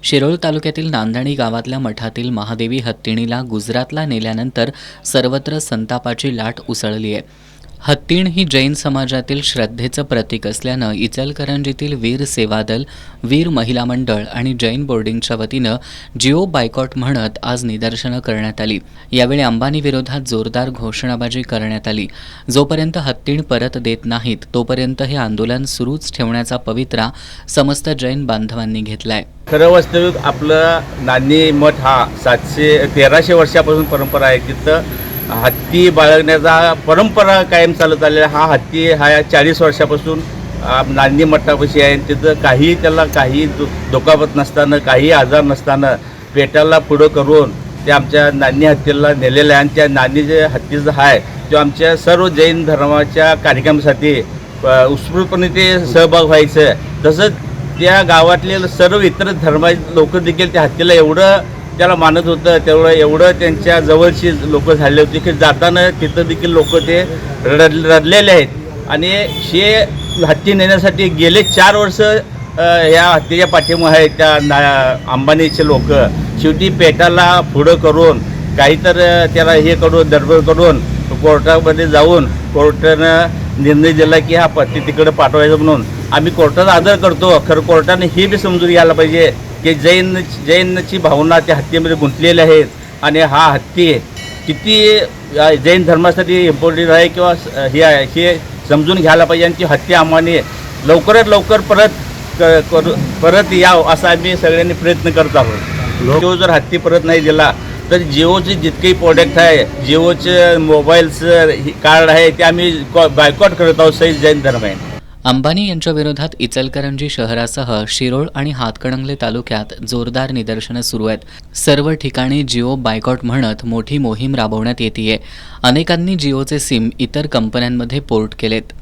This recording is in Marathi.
शिरोळ तालुक्यातील नांदणी गावातल्या मठातील महादेवी हत्तीणीला गुजरातला नेल्यानंतर सर्वत्र संतापाची लाट उसळली आहे। हत्तीण ही जैन समाजातील श्रद्धेचं प्रतीक असल्यानं इचलकरंजीतील वीर सेवा दल, वीर महिला मंडळ आणि जैन बोर्डिंगच्या वतीनं जिओ बायकॉट म्हणत आज निदर्शनं करण्यात आली। यावेळी अंबानी विरोधात जोरदार घोषणाबाजी करण्यात आली। जोपर्यंत हत्तीण परत देत नाहीत तोपर्यंत हे आंदोलन सुरूच ठेवण्याचा पवित्रा समस्त जैन बांधवांनी घेतलाय। खरं वास्तविक आपलं नांदणी मठ हा 1300 वर्षापासून परंपरा आहे। तिथं हत्ती बाळगण्याचा परंपरा कायम चालत आलेला हा हत्ती हा 40 वर्षापासून नांदणी मठापाशी आहे। तिथं काही दुखापत नसताना, काही आजार नसताना पेटाला पुढं करून ते आमच्या नांदणी हत्तीला नेलेलं आहे आणि त्या नांदणी जे हत्तीचं आहे तो आमच्या सर्व जैन धर्माच्या कार्यक्रमासाठी उत्स्फूर्तपणे ते सहभाग व्हायचं। तसंच त्या गावातले सर्व इतर धर्माचे लोक देखील त्या हत्तीला एवढं त्याला मानत होतं, एवढं त्यांच्या जवळची लोक झाले होते की जाताना तिथं देखील लोक ते रडलेले आहेत। आणि हे हत्ती नेण्यासाठी गेले 4 वर्ष ह्या हत्तीच्या पाठीमागे आहेत त्या अंबानीचे लोक। शेवटी पेटाला पुढं करून काहीतर त्याला हे करून दडपण करून कोर्टामध्ये जाऊन कोर्टानं निर्णय दिला की हा हत्ती तिकडे पाठवायचं म्हणून। आम्ही कोर्टाचा आदर करतो, खरं कोर्टाने हे बी समजून घ्यायला पाहिजे की जैनची भावना त्या हत्तीमध्ये गुंतलेल्या आहेत आणि हा हत्ती किती जैन धर्मासाठी इम्पॉर्टंट आहे किंवा हे आहे हे समजून घ्यायला पाहिजे आणि ती हत्ती आम्हाने लवकरात लवकर परत यावं असा आम्ही सगळ्यांनी प्रयत्न करत आहोत। तो जर हत्ती परत नाही दिला तर जिओचे जितकेही प्रोडक्ट आहे, जिओचे मोबाईलचं कार्ड आहे ते आम्ही बायकॉट करत आहोत। सहित जैन धर्म आहे। अंबानी यांच्या विरोधात इचलकरंजी शहरासह शिरोळ आणि हातकणंगले तालुक्यात जोरदार निदर्शनं सुरू आहेत। सर्व ठिकाणी जिओ बायकॉट म्हणत मोठी मोहीम राबवण्यात येतेय। अनेकांनी जिओचे सिम इतर कंपन्यांमध्ये पोर्ट केलेत।